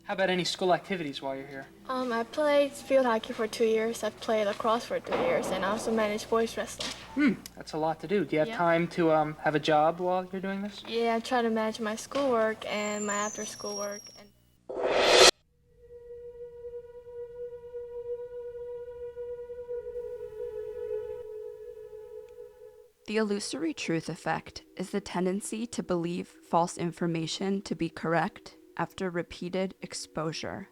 How about any school activities while you're here? I played field hockey for 2 years. I've played lacrosse for 3 years, and I also managed boys wrestling. That's a lot to do. Do you have Yeah. time to have a job while you're doing this? Yeah, I try to manage my schoolwork and my after-school work. The illusory truth effect is the tendency to believe false information to be correct after repeated exposure.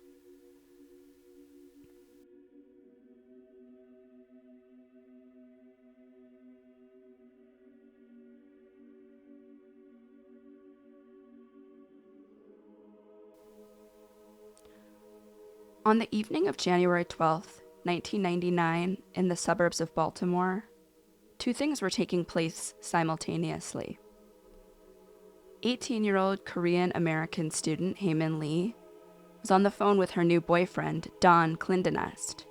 On the evening of January 12th, 1999, in the suburbs of Baltimore, two things were taking place simultaneously. 18-year-old Korean-American student Hae Min Lee was on the phone with her new boyfriend, Don Clindenest,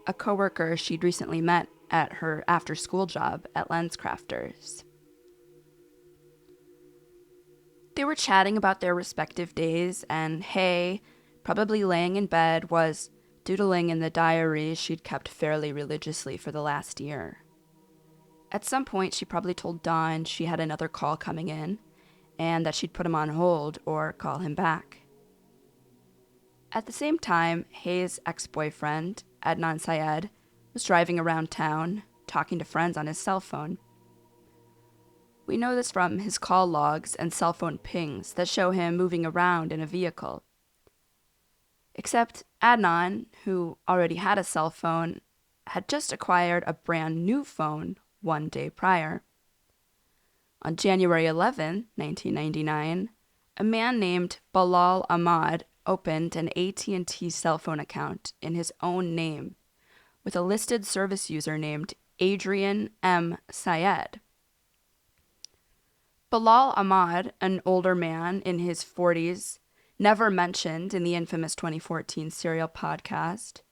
a coworker she'd recently met at her after-school job at LensCrafters. They were chatting about their respective days, and Hae, probably laying in bed, was doodling in the diary she'd kept fairly religiously for the last year. At some point, she probably told Don she had another call coming in, and that she'd put him on hold or call him back. At the same time, Hae's ex-boyfriend, Adnan Syed, was driving around town, talking to friends on his cell phone. We know this from his call logs and cell phone pings that show him moving around in a vehicle. Except Adnan, who already had a cell phone, had just acquired a brand new phone 1 day prior. On January 11, 1999, a man named Bilal Ahmad opened an AT&T cell phone account in his own name with a listed service user named Adnan Syed. Bilal Ahmad, an older man in his 40s, never mentioned in the infamous 2014 Serial podcast,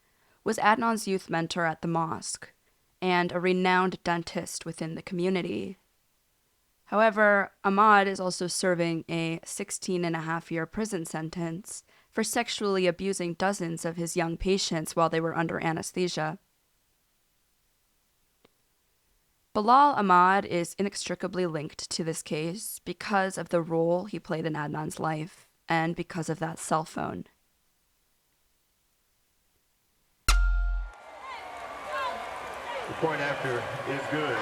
was Adnan's youth mentor at the mosque and a renowned dentist within the community. However, Ahmad is also serving a 16-and-a-half-year prison sentence for sexually abusing dozens of his young patients while they were under anesthesia. Bilal Ahmad is inextricably linked to this case because of the role he played in Adnan's life and because of that cell phone. The point after is good.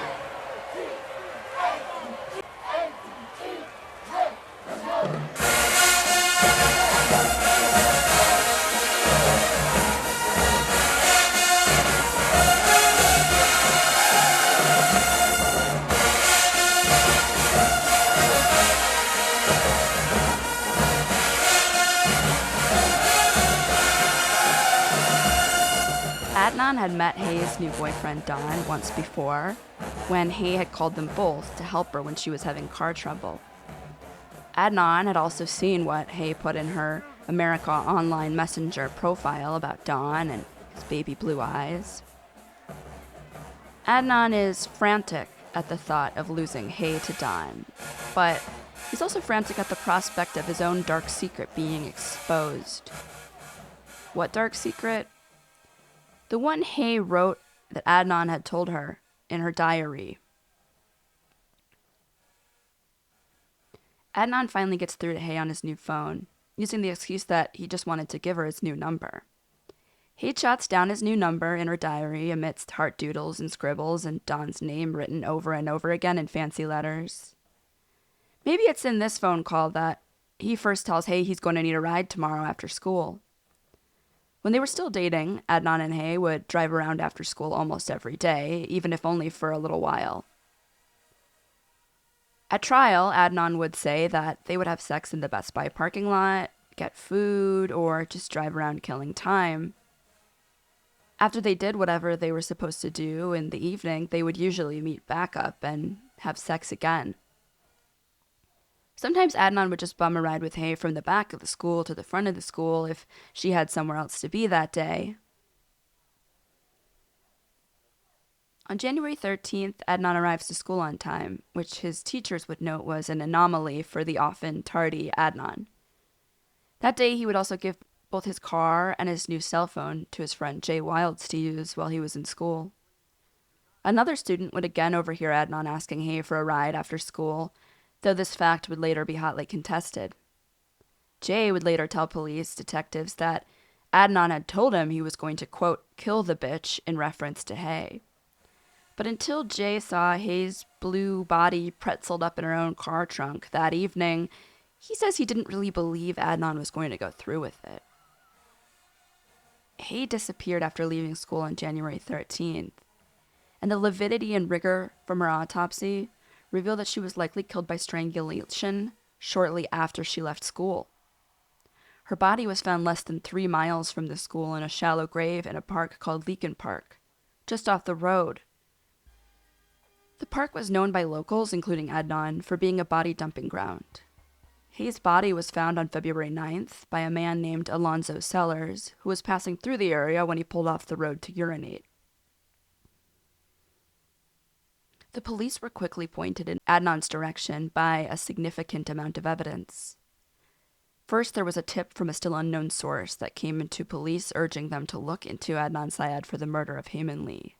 Adnan had met Hae's new boyfriend Don once before, when Hae had called them both to help her when she was having car trouble. Adnan had also seen what Hae put in her America Online Messenger profile about Don and his baby blue eyes. Adnan is frantic at the thought of losing Hae to Don, but he's also frantic at the prospect of his own dark secret being exposed. What dark secret? The one Hae wrote that Adnan had told her in her diary. Adnan finally gets through to Hae on his new phone, using the excuse that he just wanted to give her his new number. Hae jots down his new number in her diary amidst heart doodles and scribbles and Don's name written over and over again in fancy letters. Maybe it's in this phone call that he first tells Hae he's going to need a ride tomorrow after school. When they were still dating, Adnan and Hae would drive around after school almost every day, even if only for a little while. At trial, Adnan would say that they would have sex in the Best Buy parking lot, get food, or just drive around killing time. After they did whatever they were supposed to do in the evening, they would usually meet back up and have sex again. Sometimes Adnan would just bum a ride with Hae from the back of the school to the front of the school if she had somewhere else to be that day. On January 13th, Adnan arrives to school on time, which his teachers would note was an anomaly for the often tardy Adnan. That day, he would also give both his car and his new cell phone to his friend Jay Wilds to use while he was in school. Another student would again overhear Adnan asking Hae for a ride after school, though this fact would later be hotly contested. Jay would later tell police detectives that Adnan had told him he was going to, quote, kill the bitch in reference to Hae. But until Jay saw Hae's blue body pretzeled up in her own car trunk that evening, he says he didn't really believe Adnan was going to go through with it. Hae disappeared after leaving school on January 13th, and the lividity and rigor from her autopsy revealed that she was likely killed by strangulation shortly after she left school. Her body was found less than 3 miles from the school in a shallow grave in a park called Leakin Park, just off the road. The park was known by locals, including Adnan, for being a body dumping ground. Hae's body was found on February 9th by a man named Alonzo Sellers, who was passing through the area when he pulled off the road to urinate. The police were quickly pointed in Adnan's direction by a significant amount of evidence. First, there was a tip from a still unknown source that came into police urging them to look into Adnan Syed for the murder of Hae Min Lee.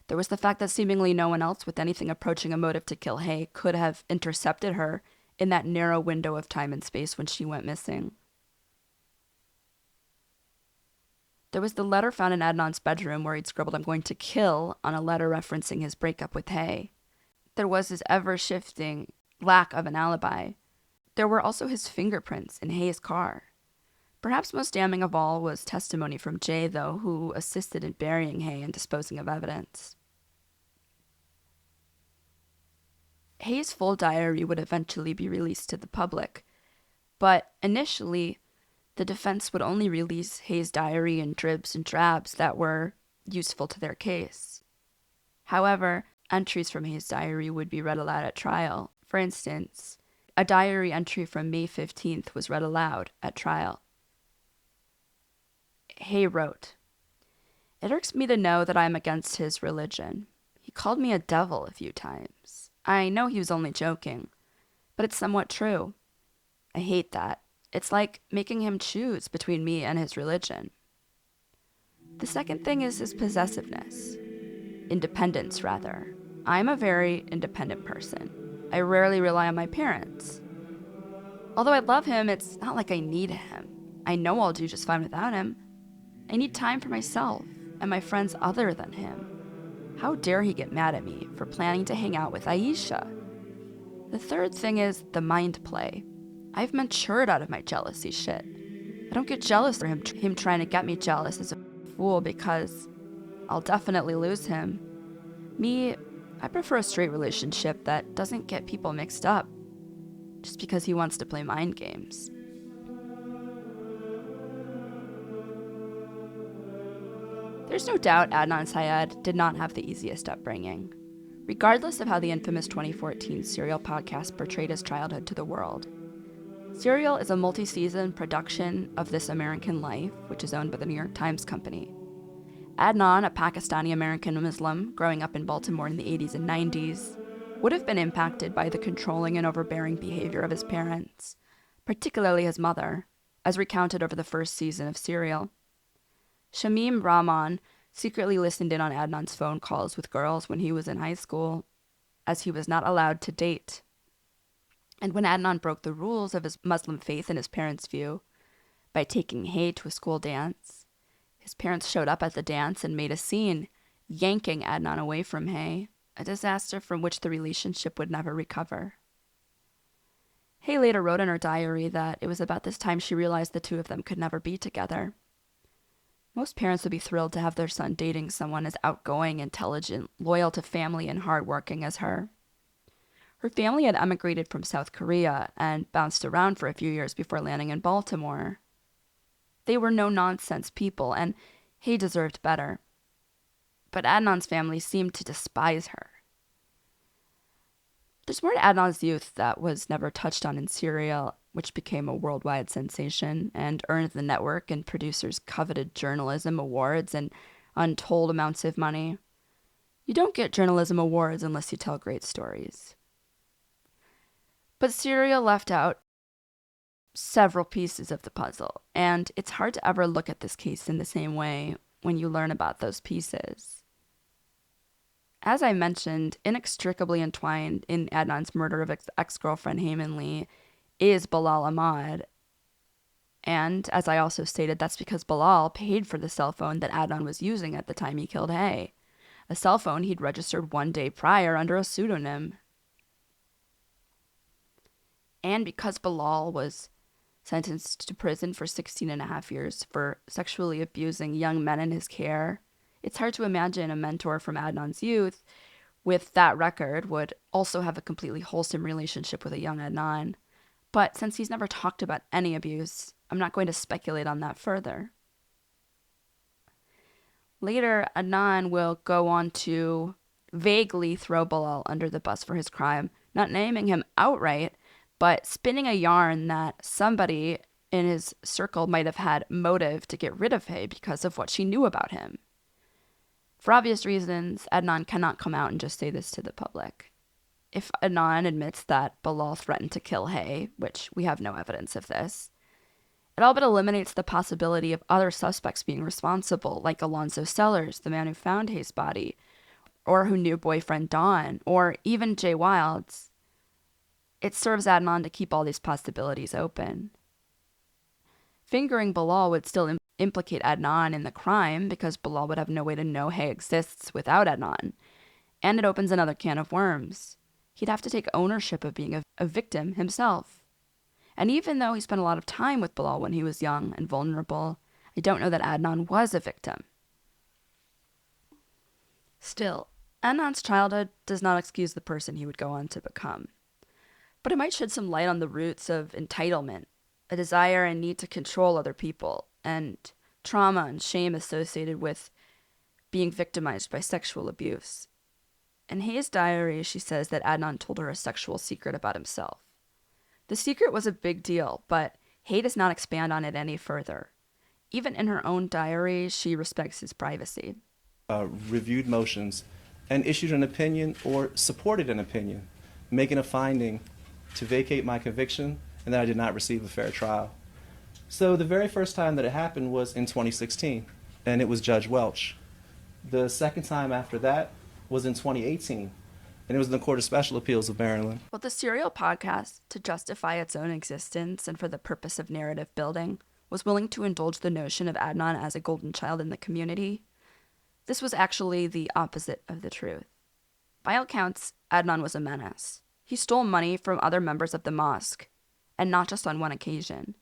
There was the fact that seemingly no one else with anything approaching a motive to kill Hae could have intercepted her in that narrow window of time and space when she went missing. There was the letter found in Adnan's bedroom where he'd scribbled, "I'm going to kill," on a letter referencing his breakup with Hae. There was his ever-shifting lack of an alibi. There were also his fingerprints in Hae's car. Perhaps most damning of all was testimony from Jay, though, who assisted in burying Hae and disposing of evidence. Hae's full diary would eventually be released to the public, but initially, the defense would only release Hae's diary in dribs and drabs that were useful to their case. However, entries from Hae's diary would be read aloud at trial. For instance, a diary entry from May 15th was read aloud at trial. Hae wrote, "It irks me to know that I am against his religion. He called me a devil a few times. I know he was only joking, but it's somewhat true. I hate that. It's like making him choose between me and his religion." The second thing is his possessiveness. Independence, rather. I'm a very independent person. I rarely rely on my parents. Although I love him, it's not like I need him. I know I'll do just fine without him. I need time for myself and my friends other than him. How dare he get mad at me for planning to hang out with Aisha? The third thing is the mind play. I've matured out of my jealousy shit. I don't get jealous for him trying to get me jealous as a fool because I'll definitely lose him. Me, I prefer a straight relationship that doesn't get people mixed up just because he wants to play mind games. There's no doubt Adnan Syed did not have the easiest upbringing, regardless of how the infamous 2014 Serial podcast portrayed his childhood to the world. Serial is a multi-season production of This American Life, which is owned by the New York Times Company. Adnan, a Pakistani-American Muslim growing up in Baltimore in the 80s and 90s, would have been impacted by the controlling and overbearing behavior of his parents, particularly his mother, as recounted over the first season of Serial. Shamim Rahman secretly listened in on Adnan's phone calls with girls when he was in high school, as he was not allowed to date. And when Adnan broke the rules of his Muslim faith in his parents' view by taking Hae to a school dance, his parents showed up at the dance and made a scene, yanking Adnan away from Hae, a disaster from which the relationship would never recover. Hae later wrote in her diary that it was about this time she realized the two of them could never be together. Most parents would be thrilled to have their son dating someone as outgoing, intelligent, loyal to family, and hardworking as her. Her family had emigrated from South Korea and bounced around for a few years before landing in Baltimore. They were no-nonsense people, and Hae deserved better. But Adnan's family seemed to despise her. There's more to Adnan's youth that was never touched on in Serial, which became a worldwide sensation and earned the network and producers coveted journalism awards and untold amounts of money. You don't get journalism awards unless you tell great stories. But Serial left out several pieces of the puzzle, and it's hard to ever look at this case in the same way when you learn about those pieces. As I mentioned, inextricably entwined in Adnan's murder of ex-girlfriend Hae Min Lee is Bilal Ahmad. And as I also stated, that's because Bilal paid for the cell phone that Adnan was using at the time he killed Hae, a cell phone he'd registered one day prior under a pseudonym. And because Bilal was sentenced to prison for 16 and a half years for sexually abusing young men in his care, it's hard to imagine a mentor from Adnan's youth with that record would also have a completely wholesome relationship with a young Adnan. But since he's never talked about any abuse, I'm not going to speculate on that further. Later, Adnan will go on to vaguely throw Bilal under the bus for his crime, not naming him outright, but spinning a yarn that somebody in his circle might have had motive to get rid of Hae because of what she knew about him. For obvious reasons, Adnan cannot come out and just say this to the public. If Adnan admits that Bilal threatened to kill Hae, which we have no evidence of this, it all but eliminates the possibility of other suspects being responsible, like Alonzo Sellers, the man who found Hae's body, or who knew boyfriend Dawn, or even Jay Wilds. It serves Adnan to keep all these possibilities open. Fingering Bilal would still implicate Adnan in the crime because Bilal would have no way to know Hae exists without Adnan, and it opens another can of worms. He'd have to take ownership of being a victim himself. And even though he spent a lot of time with Bilal when he was young and vulnerable, I don't know that Adnan was a victim. Still, Adnan's childhood does not excuse the person he would go on to become. But it might shed some light on the roots of entitlement, a desire and need to control other people, and trauma and shame associated with being victimized by sexual abuse. In Hae's diary, she says that Adnan told her a sexual secret about himself. The secret was a big deal, but Hae does not expand on it any further. Even in her own diary, she respects his privacy. Reviewed motions and issued an opinion or supported an opinion, making a finding to vacate my conviction and that I did not receive a fair trial. So the very first time that it happened was in 2016, and it was Judge Welch. The second time after that was in 2018, and it was in the Court of Special Appeals of Maryland. Well, the Serial podcast, to justify its own existence and for the purpose of narrative building, was willing to indulge the notion of Adnan as a golden child in the community. This was actually the opposite of the truth. By all counts, Adnan was a menace. He stole money from other members of the mosque, and not just on one occasion.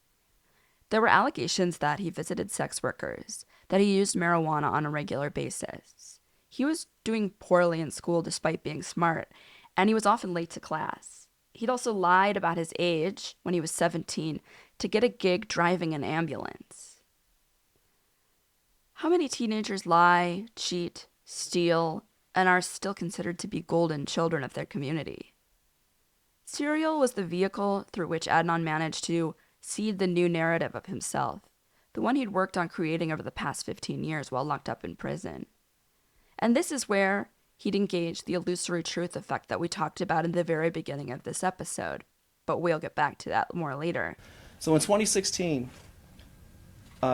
There were allegations that he visited sex workers, that he used marijuana on a regular basis. He was doing poorly in school despite being smart, and he was often late to class. He'd also lied about his age when he was 17 to get a gig driving an ambulance. How many teenagers lie, cheat, steal, and are still considered to be golden children of their community? Serial was the vehicle through which Adnan managed to seed the new narrative of himself, the one he'd worked on creating over the past 15 years while locked up in prison. And this is where he'd engaged the illusory truth effect that we talked about in the very beginning of this episode, but we'll get back to that more later. So in 2016,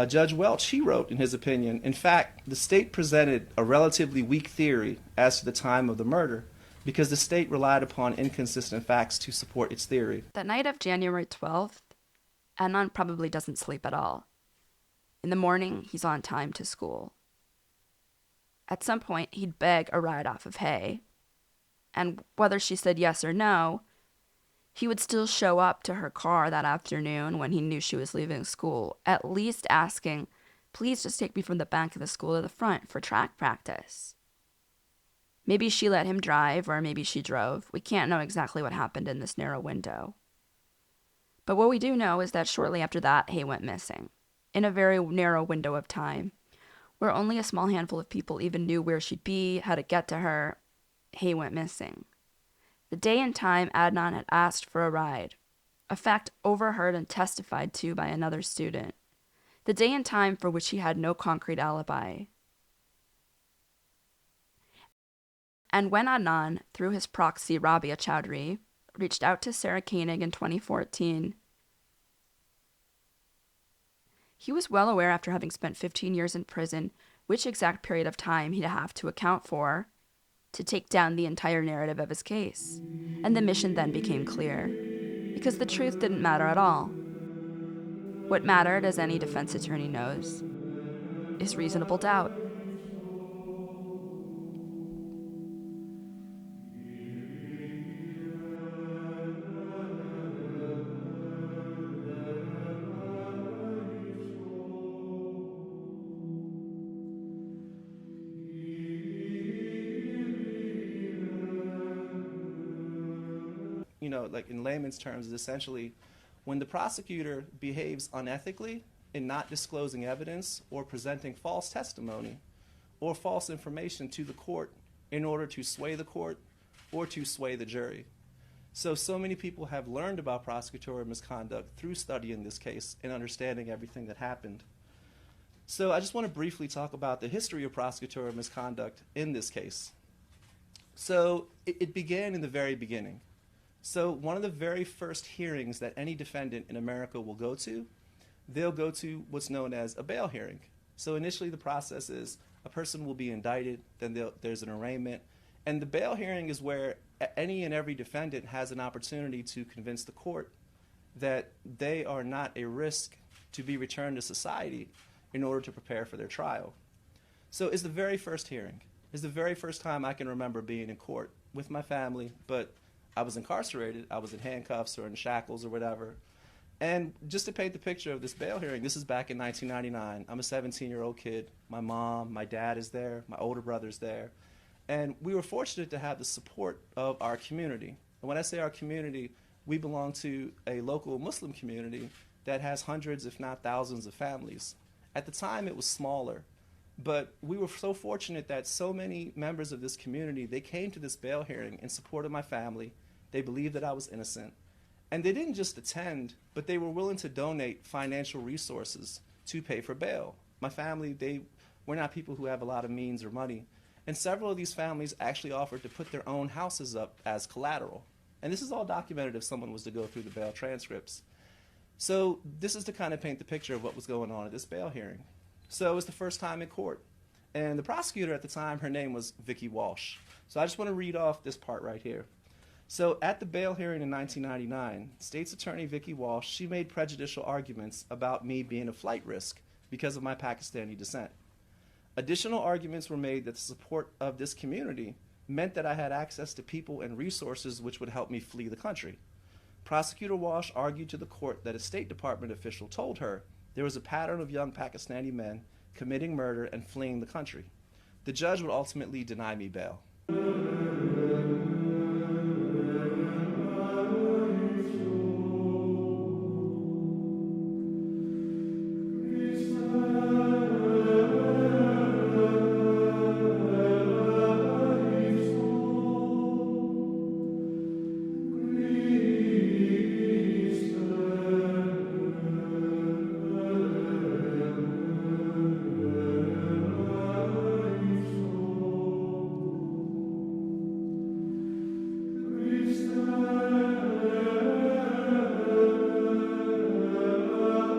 Judge Welch, he wrote in his opinion, in fact, the state presented a relatively weak theory as to the time of the murder because the state relied upon inconsistent facts to support its theory. That night of January 12th, Adnan probably doesn't sleep at all. In the morning, he's on time to school. At some point, he'd beg a ride off of Hae, and whether she said yes or no, he would still show up to her car that afternoon when he knew she was leaving school, at least asking, "Please just take me from the back of the school to the front for track practice." Maybe she let him drive, or maybe she drove. We can't know exactly what happened in this narrow window. But what we do know is that shortly after that, Hae went missing, in a very narrow window of time, where only a small handful of people even knew where she'd be, how to get to her, Hae went missing. The day and time Adnan had asked for a ride, a fact overheard and testified to by another student. The day and time for which he had no concrete alibi. And when Adnan, through his proxy Rabia Chowdhury, reached out to Sarah Koenig in 2014, he was well aware, after having spent 15 years in prison, which exact period of time he'd have to account for to take down the entire narrative of his case. And the mission then became clear, because the truth didn't matter at all. What mattered, as any defense attorney knows, is reasonable doubt. You know, like in layman's terms, is essentially when the prosecutor behaves unethically in not disclosing evidence or presenting false testimony or false information to the court in order to sway the court or to sway the jury. So many people have learned about prosecutorial misconduct through studying this case and understanding everything that happened. So I just want to briefly talk about the history of prosecutorial misconduct in this case. So it began in the very beginning. So one of the very first hearings that any defendant in America will go to, they'll go to what's known as a bail hearing. So initially the process is a person will be indicted, then there's an arraignment, and the bail hearing is where any and every defendant has an opportunity to convince the court that they are not a risk to be returned to society in order to prepare for their trial. So it's the very first hearing. It's the very first time I can remember being in court with my family, but I was incarcerated. I was in handcuffs or in shackles or whatever. And just to paint the picture of this bail hearing, this is back in 1999. I'm a 17-year-old kid. My mom, my dad is there. My older brother's there. And we were fortunate to have the support of our community. And when I say our community, we belong to a local Muslim community that has hundreds, if not thousands, of families. At the time, it was smaller. But we were so fortunate that so many members of this community, they came to this bail hearing in support of my family. They believed that I was innocent. And they didn't just attend, but they were willing to donate financial resources to pay for bail. My family, they were not people who have a lot of means or money. And several of these families actually offered to put their own houses up as collateral. And this is all documented if someone was to go through the bail transcripts. So this is to kind of paint the picture of what was going on at this bail hearing. So it was the first time in court. And the prosecutor at the time, her name was Vicki Walsh. So I just want to read off this part right here. So at the bail hearing in 1999, State's Attorney Vicki Walsh, she made prejudicial arguments about me being a flight risk because of my Pakistani descent. Additional arguments were made that the support of this community meant that I had access to people and resources which would help me flee the country. Prosecutor Walsh argued to the court that a State Department official told her there was a pattern of young Pakistani men committing murder and fleeing the country. The judge would ultimately deny me bail.